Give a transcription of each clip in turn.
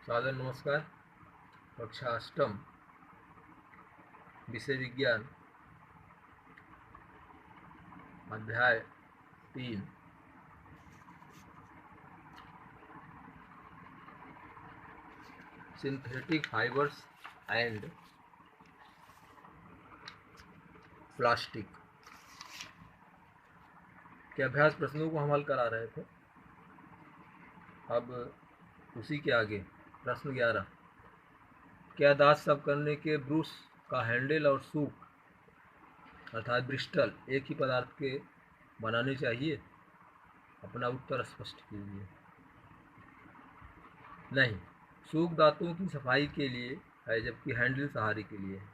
सादर नमस्कार। कक्षा अष्टम, विषय विज्ञान, अध्याय 3, सिंथेटिक फाइबर्स एंड प्लास्टिक के अभ्यास प्रश्नों को हम हल करा रहे थे। अब उसी के आगे प्रश्न 11, क्या दांत साफ करने के ब्रश का हैंडल और सूक अर्थात ब्रिस्टल एक ही पदार्थ के बनाने चाहिए? अपना उत्तर स्पष्ट कीजिए। नहीं, सूक दांतों की सफाई के लिए है, जबकि हैंडल सहारे के लिए है।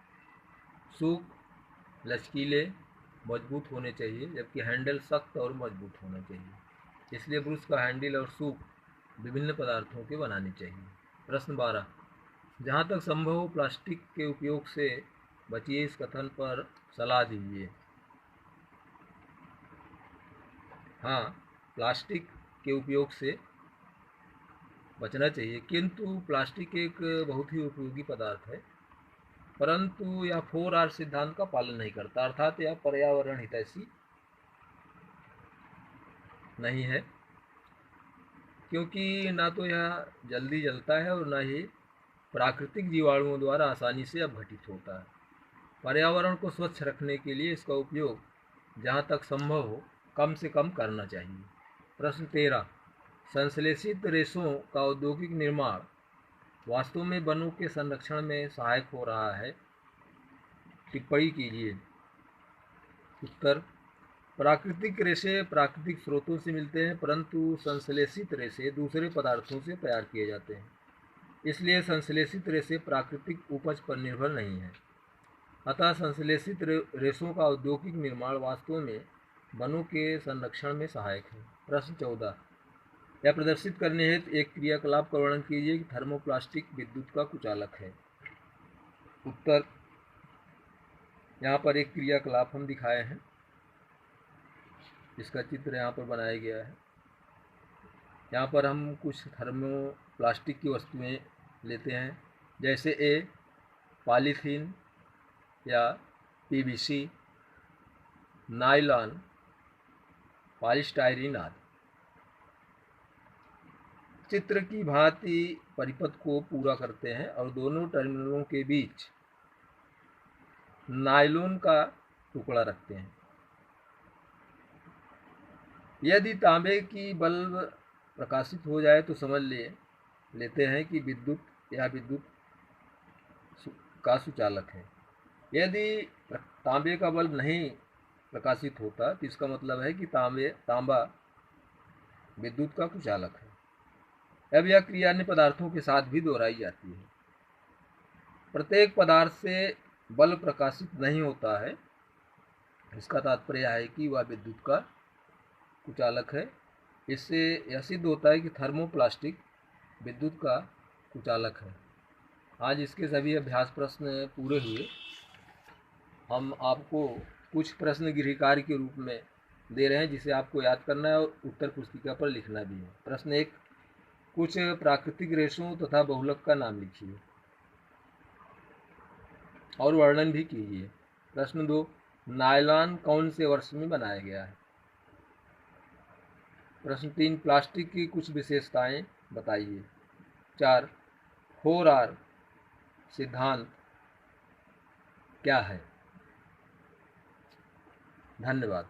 सूक लचकीले मजबूत होने चाहिए, जबकि हैंडल सख्त और मजबूत होना चाहिए। इसलिए ब्रश का हैंडल और सूक विभिन्न पदार्थों के बनाने चाहिए। प्रश्न 12, जहाँ तक संभव हो प्लास्टिक के उपयोग से बचिए, इस कथन पर सलाह दीजिए। हाँ, प्लास्टिक के उपयोग से बचना चाहिए, किंतु प्लास्टिक एक बहुत ही उपयोगी पदार्थ है, परंतु यह 4R सिद्धांत का पालन नहीं करता, अर्थात यह पर्यावरण हितैषी नहीं है, क्योंकि ना तो यह जल्दी जलता है और न ही प्राकृतिक जीवाणुओं द्वारा आसानी से अपघटित होता है। पर्यावरण को स्वच्छ रखने के लिए इसका उपयोग जहाँ तक संभव हो कम से कम करना चाहिए। प्रश्न 13, संश्लेषित रेशों का औद्योगिक निर्माण वास्तव में वनों के संरक्षण में सहायक हो रहा है? टिप्पणी कीजिए। उत्तर, प्राकृतिक रेशे प्राकृतिक स्रोतों से मिलते हैं, परंतु संश्लेषित रेशे दूसरे पदार्थों से तैयार किए जाते हैं। इसलिए संश्लेषित रेशे प्राकृतिक उपज पर निर्भर नहीं है। अतः संश्लेषित रेशों का औद्योगिक निर्माण वास्तव में वनों के संरक्षण में सहायक है। प्रश्न 14, यह प्रदर्शित करने हेतु एक क्रियाकलाप का वर्णन कीजिए कि थर्मोप्लास्टिक विद्युत का कुचालक है। उत्तर, यहाँ पर एक क्रियाकलाप हम दिखाए हैं, इसका चित्र यहाँ पर बनाया गया है। यहाँ पर हम कुछ थर्मोप्लास्टिक की वस्तुएं लेते हैं, जैसे ए पॉलीथीन या पीवीसी, नायलॉन, पॉलीस्टाइरीन आदि। चित्र की भांति परिपथ को पूरा करते हैं और दोनों टर्मिनलों के बीच नायलॉन का टुकड़ा रखते हैं। यदि तांबे की बल्ब प्रकाशित हो जाए तो समझ लेते हैं कि विद्युत का सुचालक है। यदि तांबे का बल्ब नहीं प्रकाशित होता तो इसका मतलब है कि तांबा विद्युत का कुचालक है। अब यह क्रिया अन्य पदार्थों के साथ भी दोहराई जाती है। प्रत्येक पदार्थ से बल्ब प्रकाशित नहीं होता है, इसका तात्पर्य है कि वह विद्युत का कुचालक है। इससे यह सिद्ध होता है कि थर्मोप्लास्टिक विद्युत का कुचालक है। आज इसके सभी अभ्यास प्रश्न पूरे हुए। हम आपको कुछ प्रश्न गृह कार्य के रूप में दे रहे हैं, जिसे आपको याद करना है और उत्तर पुस्तिका पर लिखना भी है। प्रश्न 1, कुछ प्राकृतिक रेशों तथा बहुलक का नाम लिखिए और वर्णन भी कीजिए। प्रश्न 2, नायलॉन कौन से वर्ष में बनाया गया है? प्रश्न 3, प्लास्टिक की कुछ विशेषताएं बताइए। 4, 4R सिद्धांत क्या है? धन्यवाद।